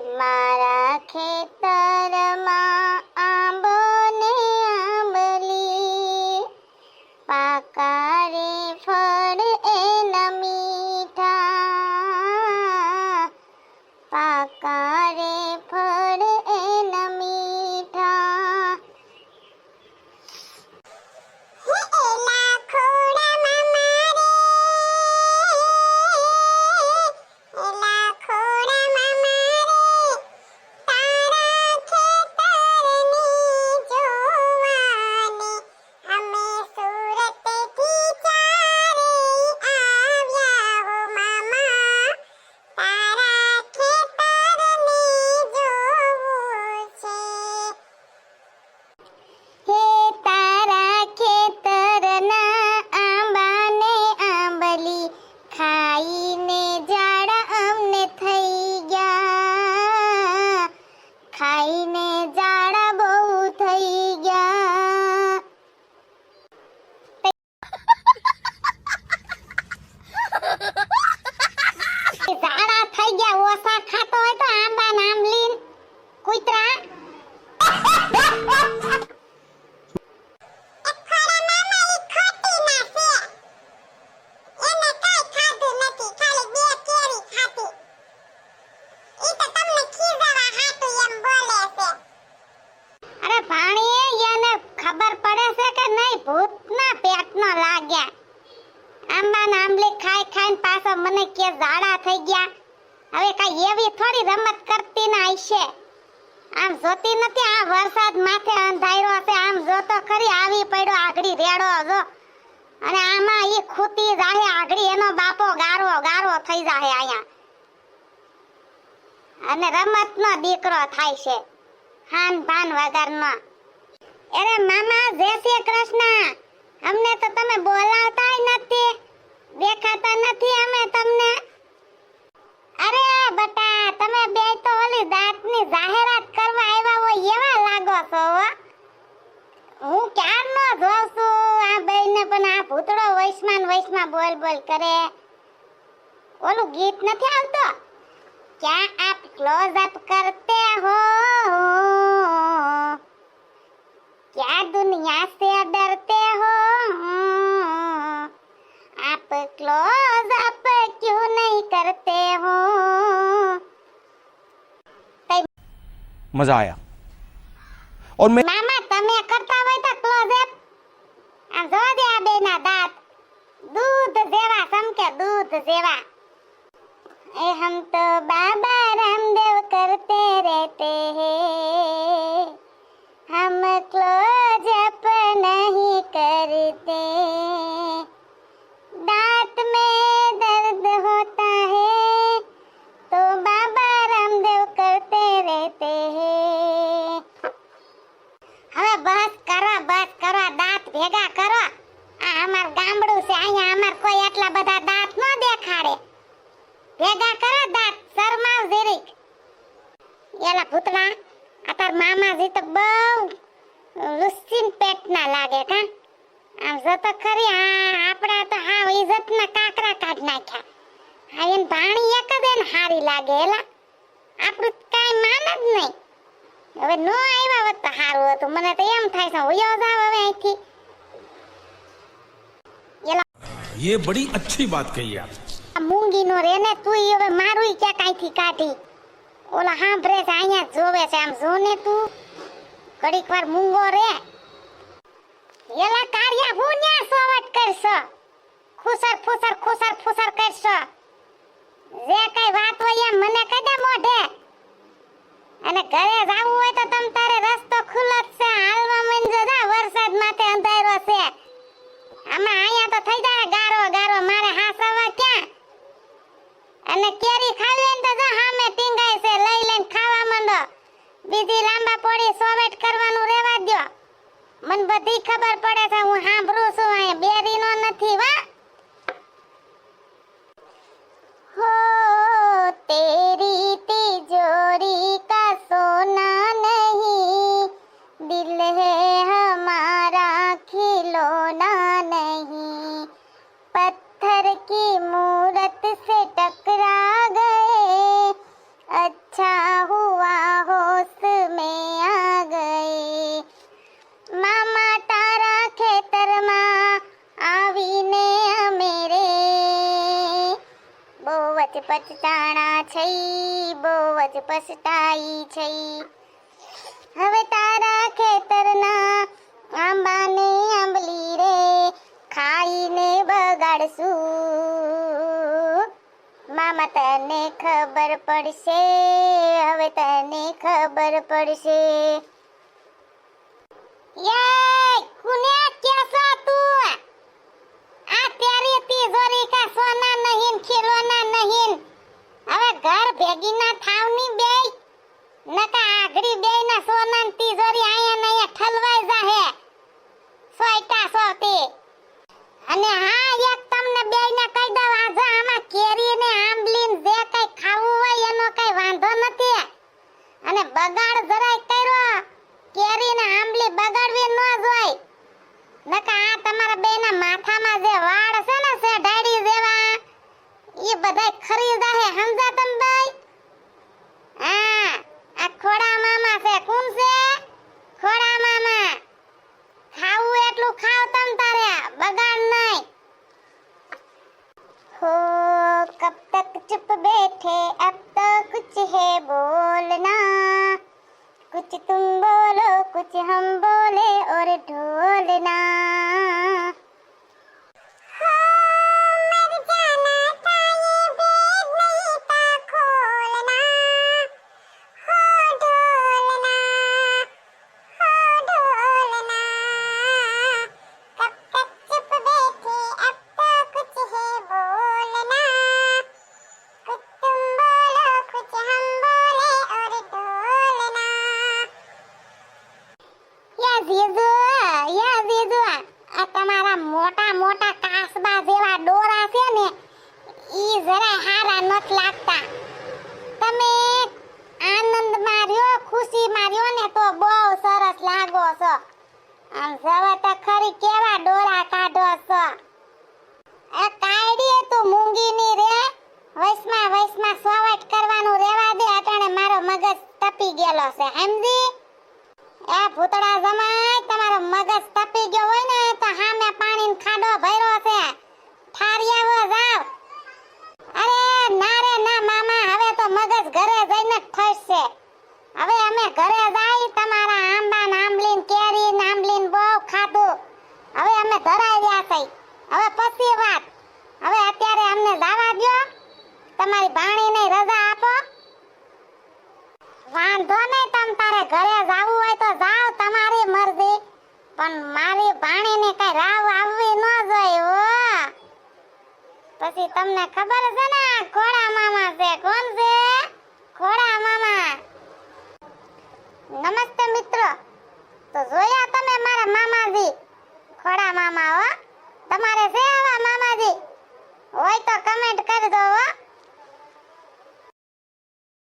મારા ખેતરમાં આંબો ને આંબલી, પાકા રે ફળ એના મીઠા, પાકા રે ફળ એના મીઠા. ખાઈને જાડા બહુ થઈ ગયા. જાડા થઈ ગયા ઓસા ખાતો હોય તો આંબા નામ લીન કૂતરા. ભૂતના પેટનો લાગ્યા. આંબાના આંબલી ખાઈ ખાઈને પાછો મને કે જાડા થઈ ગયા. હવે કઈ એવી થોડી રમત કરતી ના હશે. આમ જોતી નથી આ વરસાદ માથે અંધાર્યો છે. આમ જોતો ખરી આવી પડ્યો આગળી રેડો જો. અને આમાં ઈ ખૂતી જાહે આગળી એનો બાપો ગારો ગારો થઈ જાહે આયા. અને રમતનો દીકરો થાય છે હાન ભાન વગરનો. અરે મામા જય શ્રી કૃષ્ણ. અમને તો તમે બોલાવતા નથી, દેખાતા નથી અમે તમને. અરે બટા તમે બે તો ઓલી દાંતની જાહેરાત કરવા આવ્યા હોય એવા લાગો છો. હું ક્યારનો જોઉં છું આ બેયને, પણ આ ભૂતડો વૈષ્માન બોલ બોલ કરે. ઓલું ગીત નથી આવતો, ક્યાં આપ ક્લોઝ અપ કરતે હો, क्या दुनिया से डरते हो, आप क्लोज अप क्यों नहीं करते हो. मजा आया. और मैं मामा તમે કરતા હોય તો ક્લોઝ અપ આમ જો દે આ બેના દાંત दूध જેવા સમકે दूध જેવા. ए हम तो बाबा रामदेव करते रहते हैं, हम क्लोज अप नहीं करते, दांत में दर्द होता है तो बाबा रामदेव करते रहते हैं. હવે બસ કરો દાંત ભેગા કરો. આ અમાર ગામડું છે, અહીંયા અમાર કોઈ એટલા બધા દાંત ન દેખાડે. ભેગા કરો દાંત, શરમાવ જરીક. એલા ભૂતડા આ તાર મામાજી તો બહુ લુસ્સીન પેટના લાગે કા. આમ જતો ખરી આપડા તો હાવ ઇજ્જતના કાકરા કાઢ નાખ્યા. હા એન ભાણી એક જ એને હારી લાગે. એલા આપણું કાંઈ માન જ નહીં. હવે નો આવ્યા હોત તો સારું હતું. મને તો એમ થાય છે હુયો જાવ હવે અહીંથી. એલા ये बड़ी अच्छी बात कही आप. મૂંગી નો રે ને તું હવે મારું ક્યાં કાંઈથી કાઢી. ઓલા હાંભરે છે અહીંયા જોવે છે. આમ જો ને તું ઘડીક વાર મૂંગો રે. એલા કારિયા હું ન્યા સોવટ કરશો, ખુસર ફુસર કરશો. જે કઈ વાત હોય એમ મને કદે મોઢે. અને ઘરે જાવું હોય તો તમ તારે રસ્તો ખુલ્લો જ છે, હાલવા મંજો જા. વરસાદ માથે અંધારો છે. આમાં અહીંયા તો થઈ જાય ગારો મારે હાસવા ક્યાં. અને કેરી ખાવી ને તો જો હામે ટીંગાય છે, લઈ લઈને ખાવા માંડો. બીજી લાંબા પોડી સોવેટ કરવાનું રેવા દ્યો. મને બધી ખબર પડે છે, હું સાંભળું છું. અહીંયા બેરીનો નથી વા. હો તેરી તિજોરી કા સોના નહીં, દિલ હૈ હમારા खिलौना नहीं, पत्थर की मूरत से टकरा गए, अच्छा બહુ જ પછતાણા છે, બહુ જ પછતાઈ છે. હવે તારા ખેતરના આંબાને આંબલી રે ખાઈને બગાડશું. મામા તને ખબર પડશે, હવે તને ખબર પડશે. યે કુને કેસો તું? આ તેરી તિજોરી કા સોના નહીં ખીલોના નહીં. હવે ઘર ભેગી ના થાવની બે નકા આગળી બે ના સોના ની તિજોરી આયા નયા ઠલવાઈ જાહે સોયટા સોતી. અને હા એક તમને બે ને કહી દઉં, આજે આમાં કેરી ને આંબલી ને જે કઈ ખાવું હોય એનો કઈ વાંધો નથી. અને બગાડ જરાય કર્યો કેરી ને આંબલી બગાડવી ન જોઈ. નકા આ તમારા બેના માથામાં જે વાળ છે ને સેઢાડી જેવા ઈ બધાય ખરી જાહે. સમજા તમે ભાઈ? હા આ ખોડા મામા છે. કોણ છે? ખોડા મામા. ખાવું એટલું ખાવ તમ તારે, બગાડ નહીં. हो कब तक चुप बैठे, अब तो कुछ है बोलना. कुछ तुम बोलो, कुछ हम बोले और ढोलना. મોટા મોટા કાસબા જેવા ડોરા છે ને ઈ જરા હારા નત લાગતા. તમે આનંદ માર્યો, ખુશી માર્યો ને તો બહુ સરસ લાગો છો. આમ જવા તો ખરી કેવા ડોરા કાઢો છો. એ કાઢીએ તું મૂંગી ની રે, વૈસમાં સોવટ કરવાનું રેવા દે. અટાણે મારો મગજ તપી ગયેલો છે, સમજી? એ ભૂતડા જમાય, તમારો મગજ તપી ગયો હોય ને તો સામે પાણીનો ખાડો ભર્યો છે, ઠારિયાવો જાવ. અરે ના રે ના મામા, હવે તો મગજ ઘરે જઈને જ થશે. હવે અમે ઘરે જાય, તમારા આંબા ને આંબલી ને કેરી ને આંબલી ને બહુ ખાધું. હવે અમે ધરાઈ રહ્યા છે. હવે પછી વાત. હવે અત્યારે અમને જવા દો. તમારી ભાણીને રજા આપો. વાંધો નહીં, તમ તારે ઘરે જાવું હોય તો જાવ, તમારી મરજી. પણ મારી ભાણીને કઈ રાવ આવવી ન જોઈએ હો. પછી તમને ખબર છે ને ખોડા મામા છે.